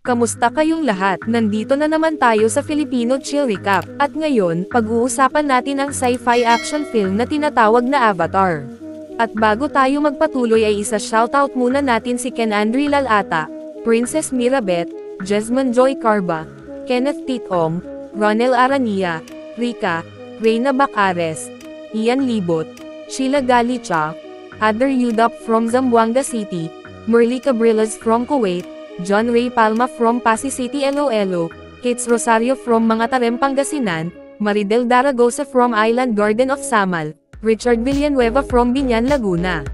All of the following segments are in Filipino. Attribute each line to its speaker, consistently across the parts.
Speaker 1: Kamusta kayong lahat? Nandito na naman tayo sa Filipino Chill Recap. At ngayon, pag-uusapan natin ang sci-fi action film na tinatawag na Avatar. At bago tayo magpatuloy ay isa-shoutout muna natin si Ken Andri Lalata, Princess Mirabet, Jesmond Joy Carba, Kenneth Titong, Ronel Arania, Rika, Reyna Bacares, Ian Libot, Sheila Galicha, Adder Yudap from Zamboanga City, Merly Cabrilas from Kuwait, John Ray Palma from Pasig City Iloilo, Kates Rosario from Mangatarem Pangasinan, Maridel Daragosa from Island Garden of Samal, Richard Villanueva from Binyan Laguna.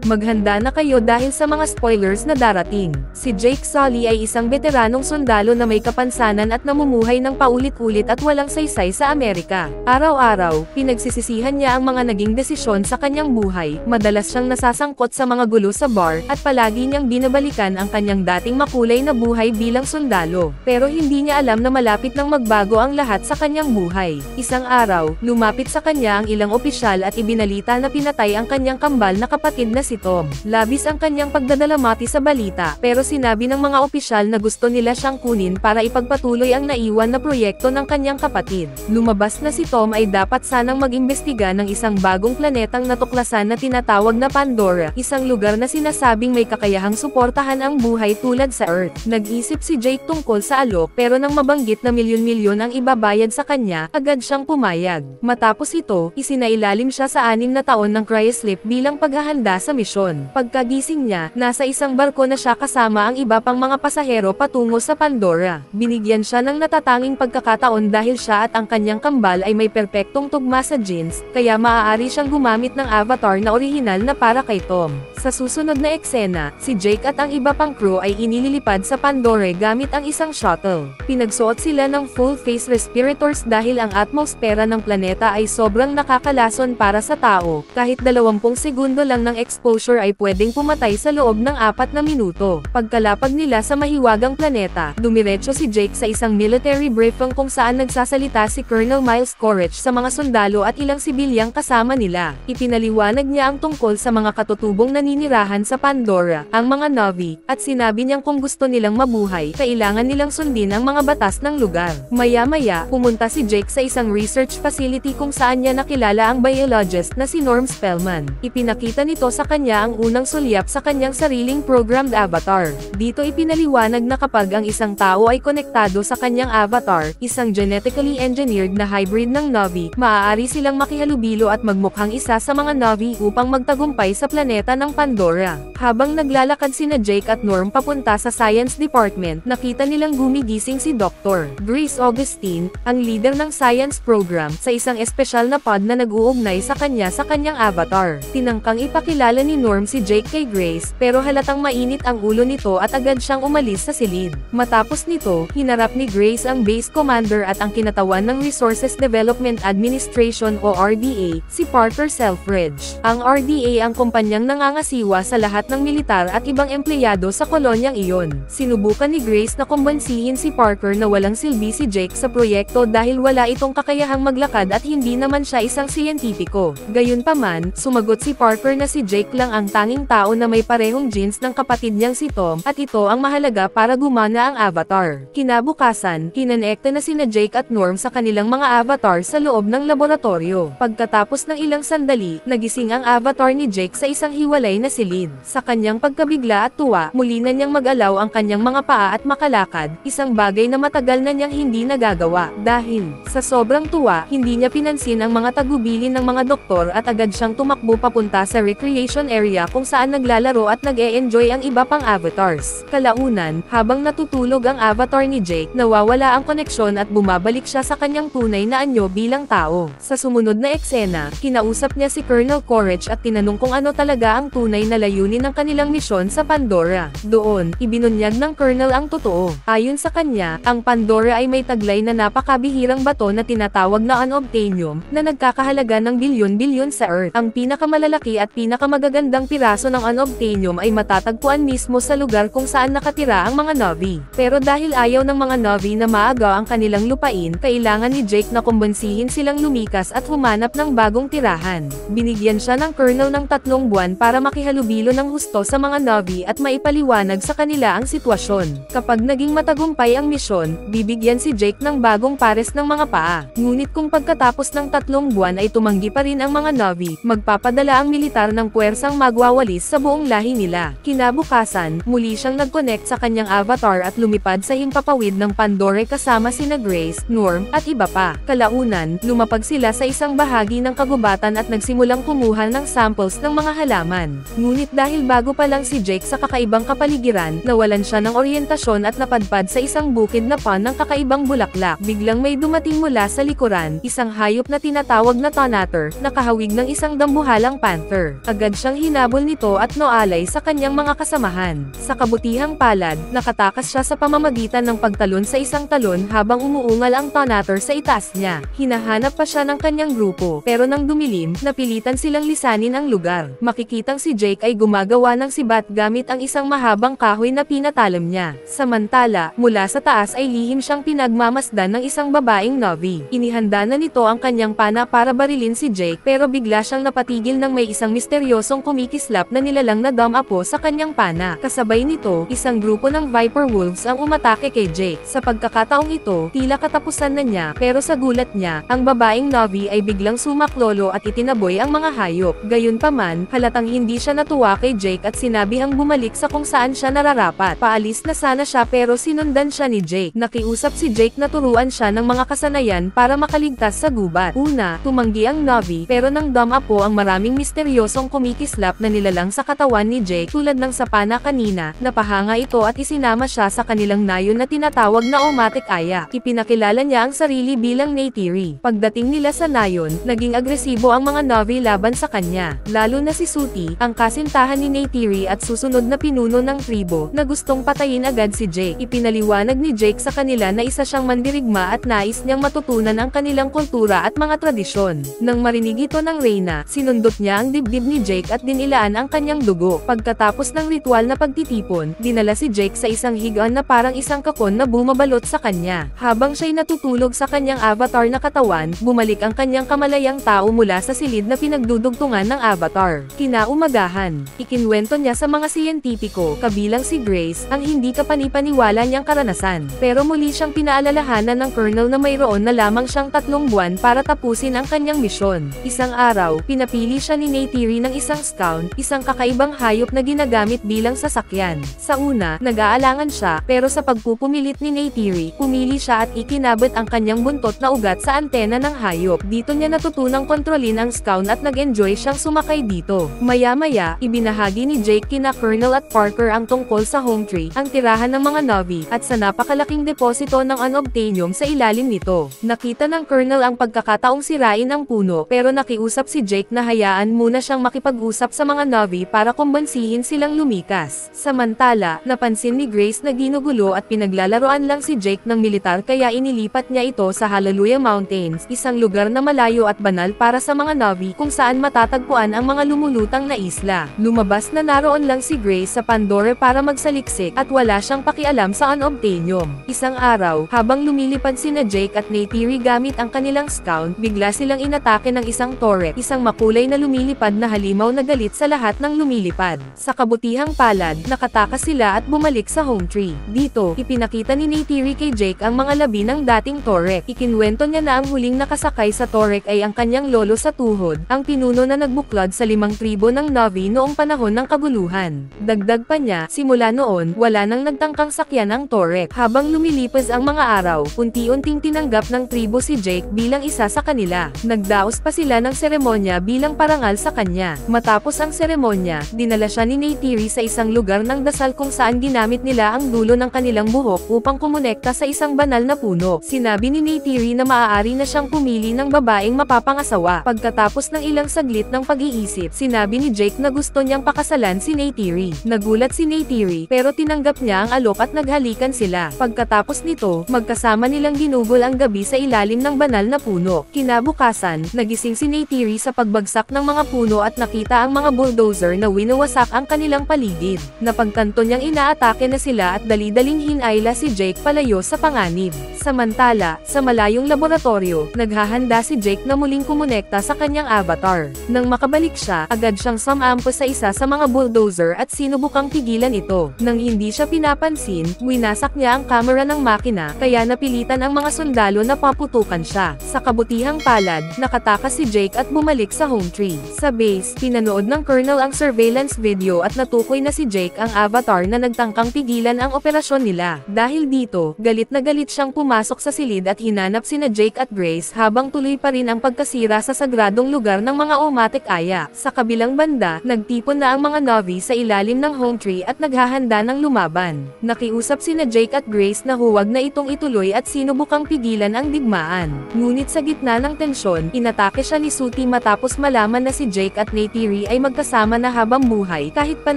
Speaker 1: Maghanda na kayo dahil sa mga spoilers na darating. Si Jake Sully ay isang veteranong sundalo na may kapansanan at namumuhay ng paulit-ulit at walang saysay sa Amerika. Araw-araw, pinagsisisihan niya ang mga naging desisyon sa kanyang buhay, madalas siyang nasasangkot sa mga gulo sa bar, at palagi niyang binabalikan ang kanyang dating makulay na buhay bilang sundalo. Pero hindi niya alam na malapit nang magbago ang lahat sa kanyang buhay. Isang araw, lumapit sa kanya ang ilang opisyal at ibinalita na pinatay ang kanyang kambal na kapatid na si Tom. Labis ang kanyang pagdadalamati sa balita, pero sinabi ng mga opisyal na gusto nila siyang kunin para ipagpatuloy ang naiwan na proyekto ng kanyang kapatid. Lumabas na si Tom ay dapat sanang mag-imbestiga ng isang bagong planetang natuklasan na tinatawag na Pandora, isang lugar na sinasabing may kakayahang suportahan ang buhay tulad sa Earth. Nag-isip si Jake tungkol sa alok, pero nang mabanggit na milyon-milyon ang ibabayad sa kanya, agad siyang pumayag. Matapos ito, isinailalim siya sa 6 na taon ng cryosleep bilang paghahanda sa misyon. Pagkagising niya, nasa isang barko na siya kasama ang iba pang mga pasahero patungo sa Pandora. Binigyan siya ng natatanging pagkakataon dahil siya at ang kanyang kambal ay may perpektong tugma sa genes, kaya maaari siyang gumamit ng avatar na orihinal na para kay Tom. Sa susunod na eksena, si Jake at ang iba pang crew ay inililipad sa Pandora gamit ang isang shuttle. Pinagsuot sila ng full-face respirators dahil ang atmosfera ng planeta ay sobrang nakakalason para sa tao, kahit 20 segundo lang ng exposure ay pwedeng pumatay sa loob ng 4 na minuto. Pagkalapag nila sa mahiwagang planeta, dumiretso si Jake sa isang military briefing kung saan nagsasalita si Colonel Miles Courage sa mga sundalo at ilang sibilyang kasama nila. Ipinaliwanag niya ang tungkol sa mga katutubong naninirahan sa Pandora, ang mga Na'vi, at sinabi niyang kung gusto nilang mabuhay, kailangan nilang sundin ang mga batas ng lugar. Maya-maya, pumunta si Jake sa isang research facility kung saan niya nakilala ang biologist na si Norm Spellman. Ipinakita nito sa kanya ang unang sulyap sa kanyang sariling programmed avatar. Dito ipinaliwanag na kapag ang isang tao ay konektado sa kanyang avatar, isang genetically engineered na hybrid ng Na'vi, maaari silang makihalubilo at magmukhang isa sa mga Na'vi upang magtagumpay sa planeta ng Pandora. Habang naglalakad sina Jake at Norm papunta sa Science Department, nakita nilang gumigising si Dr. Grace Augustine, ang leader ng science program, sa isang espesyal na pod na nag-uugnay sa kanyang avatar. Tinangkang ipakilala ni Norm si Jake kay Grace, pero halatang mainit ang ulo nito at agad siyang umalis sa silid. Matapos nito, hinarap ni Grace ang base commander at ang kinatawan ng Resources Development Administration o RDA, si Parker Selfridge. Ang RDA ang kumpanyang nangangasiwa sa lahat ng militar at ibang empleyado sa kolonyang iyon. Sinubukan ni Grace na kumbansihin si Parker na walang silbi si Jake sa proyekto dahil wala itong kakayahang maglakad at hindi naman siya isang siyentipiko. Gayunpaman, sumagot si Parker na si Jake lang ang tanging tao na may parehong genes ng kapatid niyang si Tom, at ito ang mahalaga para gumana ang avatar. Kinabukasan, kinonekta na sina Jake at Norm sa kanilang mga avatar sa loob ng laboratorio. Pagkatapos ng ilang sandali, nagising ang avatar ni Jake sa isang hiwalay na silid. Sa kanyang pagkabigla at tuwa, muli na niyang mag-alaw ang kanyang mga paa at makalakad, isang bagay na matagal na niyang hindi nagagawa. Dahil sa sobrang tuwa, hindi niya pinansin ang mga tagubilin ng mga doktor at agad siyang tumakbo papunta sa recreation area kung saan naglalaro at nag-e-enjoy ang iba pang avatars. Kalaunan, habang natutulog ang avatar ni Jake, nawawala ang koneksyon at bumabalik siya sa kanyang tunay na anyo bilang tao. Sa sumunod na eksena, kinausap niya si Colonel Courage at tinanong kung ano talaga ang tunay na layunin ng kanilang misyon sa Pandora. Doon, ibinunyag ng Colonel ang totoo. Ayon sa kanya, ang Pandora ay may taglay na napakabihirang bato na tinatawag na unobtainium, na nagkakahalaga ng bilyon-bilyon sa Earth. Ang pinakamalalaki at pinakamagaganda magagandang piraso ng unobtainium ay matatagpuan mismo sa lugar kung saan nakatira ang mga Na'vi. Pero dahil ayaw ng mga Na'vi na maagaw ang kanilang lupain, kailangan ni Jake na kumbinsihin silang lumikas at humanap ng bagong tirahan. Binigyan siya ng Colonel ng 3 buwan para makihalubilo ng husto sa mga Na'vi at maipaliwanag sa kanila ang sitwasyon. Kapag naging matagumpay ang misyon, bibigyan si Jake ng bagong pares ng mga paa. Ngunit kung pagkatapos ng 3 buwan ay tumanggi pa rin ang mga Na'vi, magpapadala ang militar ng puwersang magwawalis sa buong lahi nila. Kinabukasan, muli siyang nag-connect sa kanyang avatar at lumipad sa himpapawid ng Pandora kasama sina Grace, Norm, at iba pa. Kalaunan, lumapag sila sa isang bahagi ng kagubatan at nagsimulang kumuha ng samples ng mga halaman. Ngunit dahil bago pa lang si Jake sa kakaibang kapaligiran, nawalan siya ng oryentasyon at napadpad sa isang bukid na pan ng kakaibang bulaklak. Biglang may dumating mula sa likuran, isang hayop na tinatawag na Tonator, nakahawig ng isang dambuhalang panther. Agad siyang hinabol nito at noalay sa kanyang mga kasamahan. Sa kabutihang palad, nakatakas siya sa pamamagitan ng pagtalon sa isang talon habang umuungal ang Tonator sa itaas niya. Hinahanap pa siya ng kanyang grupo, pero nang dumilim, napilitan silang lisanin ang lugar. Makikitang si Jake ay gumagawa ng sibat gamit ang isang mahabang kahoy na pinatalam niya. Samantala, mula sa taas ay lihim siyang pinagmamasdan ng isang babaeng Na'vi. Inihanda na nito ang kanyang pana para barilin si Jake, pero bigla siyang napatigil nang may isang misteryosong kumikislap na nilalang na dam-apo sa kanyang pana. Kasabay nito, isang grupo ng Viper Wolves ang umatake kay Jake. Sa pagkakataong ito, tila katapusan na niya, pero sa gulat niya, ang babaeng Na'vi ay biglang sumaklolo at itinaboy ang mga hayop. Gayunpaman, halatang hindi siya natuwa kay Jake at sinabihang bumalik sa kung saan siya nararapat. Paalis na sana siya pero sinundan siya ni Jake. Nakiusap si Jake na turuan siya ng mga kasanayan para makaligtas sa gubat. Una, tumanggi ang Na'vi, pero nang dam-apo ang maraming misteryosong kumikislap na nilalang sa katawan ni Jake tulad ng sa pana kanina, napahanga ito at isinama siya sa kanilang nayon na tinatawag na Omatic Aya. Ipinakilala niya ang sarili bilang Neytiri. Pagdating nila sa nayon, naging agresibo ang mga Na'vi laban sa kanya, lalo na si Suti, ang kasintahan ni Neytiri at susunod na pinuno ng tribo, na gustong patayin agad si Jake. Ipinaliwanag ni Jake sa kanila na isa siyang mandirigma at nais niyang matutunan ang kanilang kultura at mga tradisyon. Nang marinig ito ng Reyna, sinundot niya ang dibdib ni Jake at dinilaan ang kanyang dugo. Pagkatapos ng ritual na pagtitipon, dinala si Jake sa isang higaan na parang isang kakon na bumabalot sa kanya. Habang siya'y natutulog sa kanyang avatar na katawan, bumalik ang kanyang kamalayang tao mula sa silid na pinagdudugtungan ng avatar. Kinaumagahan, ikinwento niya sa mga siyentipiko, kabilang si Grace, ang hindi kapanipaniwala niyang karanasan. Pero muli siyang pinaalalahanan ng Colonel na mayroon na lamang siyang 3 buwan para tapusin ang kanyang misyon. Isang araw, pinapili siya ni Neytiri ng isang scout, isang kakaibang hayop na ginagamit bilang sasakyan. Sa una, nag-aalangan siya, pero sa pagpupumilit ni Neytiri, pumili siya at ikinabit ang kanyang buntot na ugat sa antena ng hayop. Dito niya natutunang kontrolin ang scout at nag-enjoy siyang sumakay dito. Maya-maya, ibinahagi ni Jake kina Colonel at Parker ang tungkol sa home tree, ang tirahan ng mga Na'vi, at sa napakalaking deposito ng unobtainium sa ilalim nito. Nakita ng Colonel ang pagkakataong sirain ang puno, pero nakiusap si Jake na hayaan muna siyang makipag-usap sa mga Na'vi para kumbansihin silang lumikas. Samantala, napansin ni Grace na ginugulo at pinaglalaroan lang si Jake ng militar kaya inilipat niya ito sa Hallelujah Mountains, isang lugar na malayo at banal para sa mga Na'vi kung saan matatagpuan ang mga lumulutang na isla. Lumabas na naroon lang si Grace sa Pandora para magsaliksik at wala siyang pakialam sa unobtainium. Isang araw, habang lumilipad sina Jake at Neytiri gamit ang kanilang scout, bigla silang inatake ng isang Torek, isang makulay na lumilipad na halimaw na galit sa lahat ng lumilipad. Sa kabutihang palad, nakatakas sila at bumalik sa home tree. Dito, ipinakita ni Neytiri kay Jake ang mga labi ng dating Torek. Ikinwento niya na ang huling nakasakay sa Torek ay ang kanyang lolo sa tuhod, ang pinuno na nagbuklod sa 5 tribo ng Na'vi noong panahon ng kaguluhan. Dagdag pa niya, simula noon, wala nang nagtangkang sakyan ang Torek. Habang lumilipas ang mga araw, unti-unting tinanggap ng tribo si Jake bilang isa sa kanila. Nagdaos pa sila ng seremonya bilang parangal sa kanya. Matapos ang seremonya, dinala siya ni Neytiri sa isang lugar ng dasal kung saan ginamit nila ang dulo ng kanilang buhok upang kumonekta sa isang banal na puno. Sinabi ni Neytiri na maaari na siyang pumili ng babaeng mapapangasawa. Pagkatapos ng ilang saglit ng pag-iisip, sinabi ni Jake na gusto niyang pakasalan si Neytiri. Nagulat si Neytiri, pero tinanggap niya ang alok at naghalikan sila. Pagkatapos nito, magkasama nilang ginugol ang gabi sa ilalim ng banal na puno. Kinabukasan, nagising si Neytiri sa pagbagsak ng mga puno at nakita nila ang mga bulldozer na winawasak ang kanilang paligid. Napagtanto niyang inaatake na sila at dali-daling hinayla si Jake palayo sa panganib. Samantala, sa malayong laboratorio, naghahanda si Jake na muling kumonekta sa kanyang avatar. Nang makabalik siya, agad siyang sumampo sa isa sa mga bulldozer at sinubukang pigilan ito. Nang hindi siya pinapansin, winasak niya ang kamera ng makina, kaya napilitan ang mga sundalo na paputukan siya. Sa kabutihang palad, nakatakas si Jake at bumalik sa home tree. Sa base, pinanood ng Colonel ang surveillance video at natukoy na si Jake ang avatar na nagtangkang pigilan ang operasyon nila. Dahil dito, galit na galit siyang pumasok sa silid at hinanap sina Jake at Grace habang tuloy pa rin ang pagkasira sa sagradong lugar ng mga Omatic Aya. Sa kabilang banda, nagtipon na ang mga Na'vi sa ilalim ng home tree at naghahanda ng lumaban. Nakiusap sina Jake at Grace na huwag na itong ituloy at sinubukang pigilan ang digmaan. Ngunit sa gitna ng tensyon, inatake siya ni Suti matapos malaman na si Jake at Neytiri ay magkasama na habang buhay kahit pa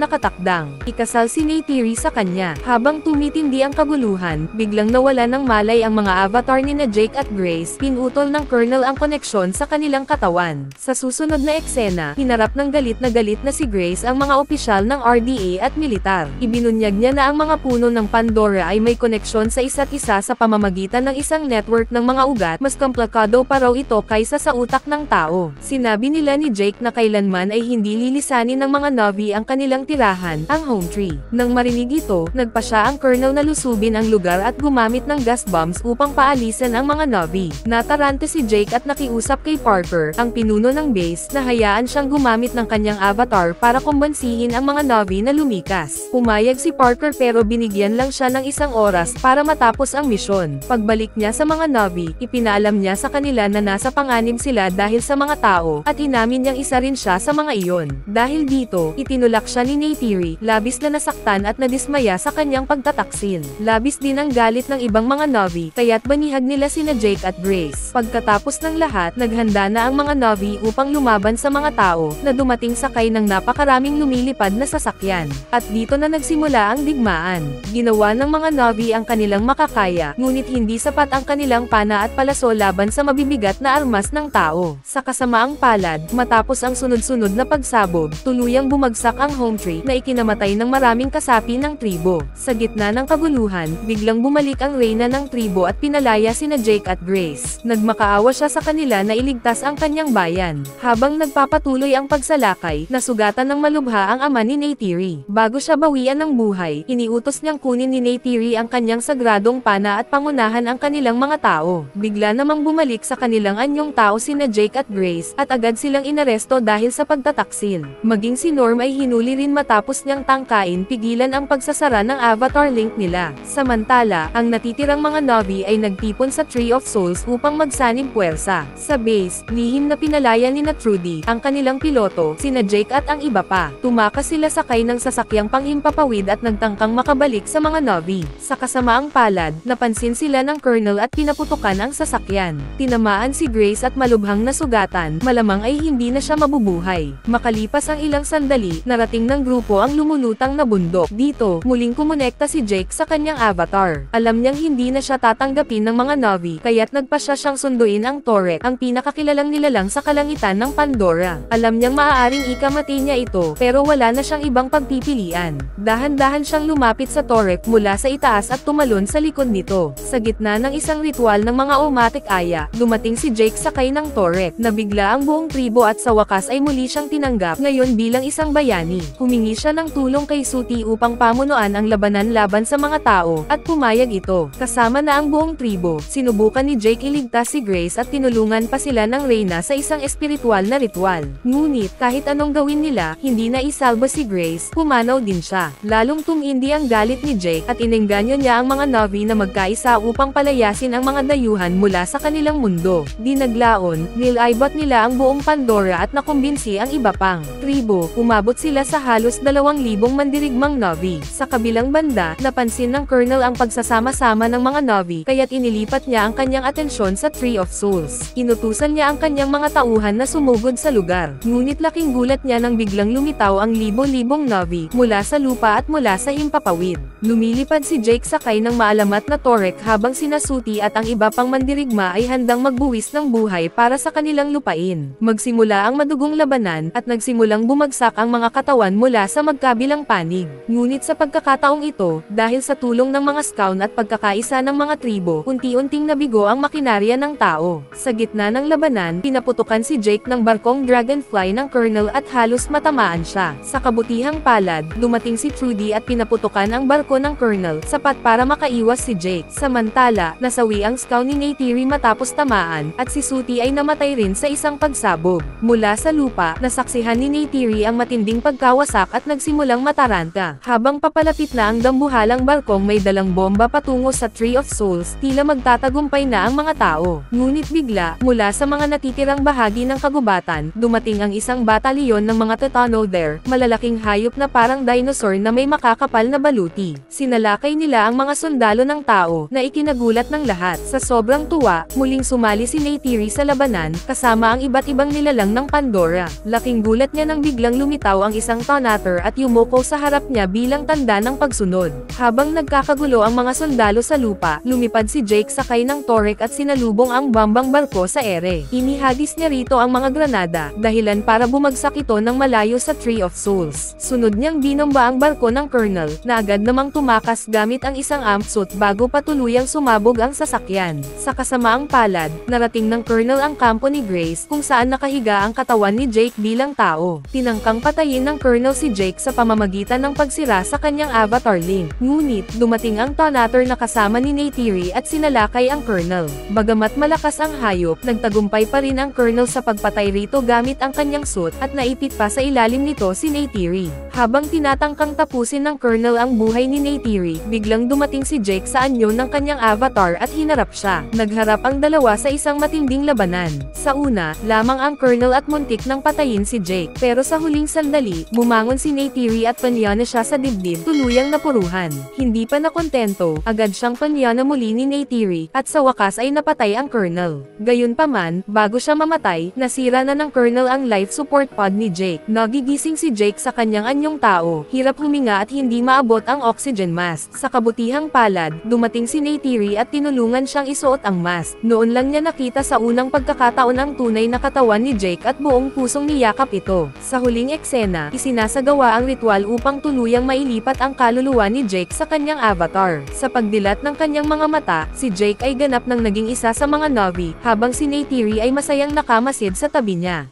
Speaker 1: nakatakdang. Ikasal si Neytiri sa kanya. Habang tumitindi ang kaguluhan, biglang nawala ng malay ang mga avatar ni na Jake at Grace. Pinutol ng Colonel ang koneksyon sa kanilang katawan. Sa susunod na eksena, hinarap ng galit na si Grace ang mga opisyal ng RDA at militar. Ibinunyag niya na ang mga puno ng Pandora ay may koneksyon sa isa't isa sa pamamagitan ng isang network ng mga ugat. Mas komplikado pa raw ito kaysa sa utak ng tao. Sinabi nila ni Jake na kailanman ay hindi lilisanin ng mga Na'vi ang kanilang tirahan, ang home tree. Nang marinig ito, nagpa siya ang Colonel na lusubin ang lugar at gumamit ng gas bombs upang paalisan ang mga Na'vi. Natarante si Jake at nakiusap kay Parker, ang pinuno ng base, na hayaan siyang gumamit ng kanyang avatar para kumbansihin ang mga Na'vi na lumikas. Pumayag si Parker pero binigyan lang siya ng 1 oras para matapos ang misyon. Pagbalik niya sa mga Na'vi, ipinaalam niya sa kanila na nasa panganib sila dahil sa mga tao, at inamin niyang isa rin siya sa mga iyon. Dahil dito, itinulak siya ni Neytiri, labis na nasaktan at nadismaya sa kanyang pagtataksil. Labis din ang galit ng ibang mga Na'vi, kaya't banihag nila sina Jake at Grace. Pagkatapos ng lahat, naghanda na ang mga Na'vi upang lumaban sa mga tao, na dumating sakay ng napakaraming lumilipad na sasakyan. At dito na nagsimula ang digmaan. Ginawa ng mga Na'vi ang kanilang makakaya, ngunit hindi sapat ang kanilang pana at palaso laban sa mabibigat na armas ng tao. Sa kasamaang palad, matapos ang sunod-sunod na pagsabog, tuluyang bumagsak ang home tree na ikinamatay ng maraming kasapi ng tribo. Sa gitna ng kaguluhan, biglang bumalik ang reyna ng tribo at pinalaya sina Jake at Grace. Nagmakaawa siya sa kanila na iligtas ang kanyang bayan. Habang nagpapatuloy ang pagsalakay, nasugatan ng malubha ang ama ni Neytiri. Bago siya bawian ng buhay, iniutos niyang kunin ni Neytiri ang kanyang sagradong pana at pangunahan ang kanilang mga tao. Bigla namang bumalik sa kanilang anyong tao sina Jake at Grace, at agad silang inaresto dahil sa pagtataksil. Maging si Norm ay hinuli rin matapos niyang tangkain pigilan ang pagsasara ng avatar link nila. Samantala, ang natitirang mga Na'vi ay nagtipon sa Tree of Souls upang magsanib puwersa. Sa base, lihim na pinalaya ni na Trudy, ang kanilang piloto, sina Jake at ang iba pa. Tumakas sila sakay ng sasakyang panghimpapawid at nagtangkang makabalik sa mga Na'vi. Sa kasamaang palad, napansin sila ng Colonel at pinaputukan ang sasakyan. Tinamaan si Grace at malubhang nasugatan, malamang ay hindi na siya mabubuhay. Makalipas ang ilang sandali, narating ng grupo ang lumulutang na bundok. Dito, muling kumonekta si Jake sa kanyang avatar. Alam niyang hindi na siya tatanggapin ng mga Na'vi, kaya't nagpasya siyang sunduin ang Torek, ang pinakakilalang nilalang sa kalangitan ng Pandora. Alam niyang maaaring ikamati niya ito, pero wala na siyang ibang pagpipilian. Dahan-dahan siyang lumapit sa Torek mula sa itaas at tumalon sa likod nito. Sa gitna ng isang ritual ng mga Omatic Aya, dumating si Jake sakay ng Torek. Nabigla ang buong tribo at sa wakas ay muli siyang tinanggap ngayon bilang isang bayani. Humingi siya ng tulong kay Suti upang pamunuan ang labanan laban sa mga tao, at pumayag ito. Kasama na ang buong tribo, sinubukan ni Jake iligtas si Grace at tinulungan pa sila ng Reyna sa isang espiritual na ritual. Ngunit, kahit anong gawin nila, hindi na isalba si Grace, pumanaw din siya. Lalong tumindi ang galit ni Jake at inengganyo niya ang mga Na'vi na magkaisa upang palayasin ang mga dayuhan mula sa kanilang mundo. Dinaglaon, nilaybot nila ang buong Pandora at nakumbinsi ang iba pang tribo. Umabot sila sa halos 2,000 mandirigmang Na'vi. Sa kabilang banda, napansin ng Colonel ang pagsasama-sama ng mga Na'vi Navi, kaya't inilipat niya ang kanyang atensyon sa Tree of Souls. Inutusan niya ang kanyang mga tauhan na sumugod sa lugar. Ngunit laking gulat niya nang biglang lumitaw ang libo-libong Navi, mula sa lupa at mula sa himpapawid. Lumilipad si Jake sakay ng maalamat na Torek habang sina Sooty at ang iba pang mandirigma ay handang magbuwis ng buhay para sa kanilang lupain. Magsimula ang madugong labanan, at nagsimulang bumagsak ang mga katawan mula sa magkabilang panig. Ngunit sa pagkakataong ito, dahil sa tulong ng mga scout at pagkakaisa ng mga tribo, unti-unting nabigo ang makinarya ng tao. Sa gitna ng labanan, pinaputukan si Jake ng barkong Dragonfly ng Colonel at halos matamaan siya. Sa kabutihang palad, dumating si Trudy at pinaputukan ang barko ng Colonel, sapat para makaiwas si Jake. Samantala, nasawi ang scout ni Neytiri matapos tamaan, at si Sooty ay namatay rin sa isang pagsabog. Mula sa lupa, nasaksihan ni Neytiri ang matinding pagkawasak at nagsimulang mataranta. Habang papalapit na ang dambuhalang barkong may dalang bomba patungo sa Tree of Souls, tila magtatagumpay na ang mga tao. Ngunit bigla, mula sa mga natitirang bahagi ng kagubatan, dumating ang isang batalyon ng mga Titanotheres, malalaking hayop na parang dinosaur na may makakapal na baluti. Sinalakay nila ang mga sundalo ng tao, na ikinagulat ng lahat. Sa sobrang tuwa, muling sumali si Neytiri sa labanan, kasama ang iba't ibang nilalang ng Pandora. Laking gulat niya nang biglang lumitaw ang isang Tonator at yumuko sa harap niya bilang tanda ng pagsunod. Habang nagkakagulo ang mga sundalo sa lupa, lumipad si Jake sakay ng Torek at sinalubong ang bombang barko sa ere. Inihagis niya rito ang mga granada, dahilan para bumagsak ito ng malayo sa Tree of Souls. Sunod niyang binomba ang barko ng Colonel, na agad namang tumakas gamit ang isang amp suit bago pa tuluyang sumabog ang sasakyan. Sa kasamaang palad, narating ng Colonel ang kampo ni Grace, kung saan nakahiga ang katawan ni Jake bilang tao. Tinangkang patayin ng Colonel si Jake sa pamamagitan ng pagsira sa kanyang avatar link. Ngunit, dumating ang Tonator na kasama ni Neytiri at sinalakay ang Colonel. Bagamat malakas ang hayop, nagtagumpay pa rin ang Colonel sa pagpatay rito gamit ang kanyang suit, at naipit pa sa ilalim nito si Neytiri. Habang tinatangkang tapusin ng Colonel ang buhay ni Neytiri, biglang dumating si Jake sa anyo ng kanyang avatar at hinarap siya. Nagharap ang dalawa sa isang matinding labanan. Sa una, lamang ang Colonel at muntik nang patayin si Jake, pero sa huling sandali, bumangon si Neytiri at panyana siya sa dibdib, tuluyang napuruhan. Hindi pa nakontento, agad siyang panyana muli ni Neytiri, at sa wakas ay napatay ang Colonel. Gayunpaman, bago siya mamatay, nasira na ng Colonel ang life support pod ni Jake. Nagigising si Jake sa kanyang anyong tao, hirap huminga at hindi maabot ang oxygen mask. Sa kabutihang palad, dumating si Neytiri at tinulungan siyang isuot ang mask. Noon lang niya nakita sa unang pagkakataon ang tunay na katawan ni Jake at buong pusong niyakap ito. Sa huling eksena, isinasagawa ang ritual upang tuluyang mailipat ang kaluluwa ni Jake sa kanyang avatar. Sa pagdilat ng kanyang mga mata, si Jake ay ganap nang naging isa sa mga Navi, habang si Neytiri ay masayang nakamasid sa tabi niya.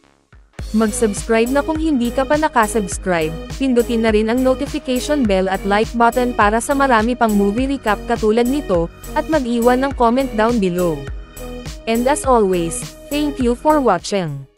Speaker 1: Mag-subscribe na kung hindi ka pa nakasubscribe, pindutin na rin ang notification bell at like button para sa marami pang movie recap katulad nito, at mag-iwan ng comment down below. And as always, thank you for watching.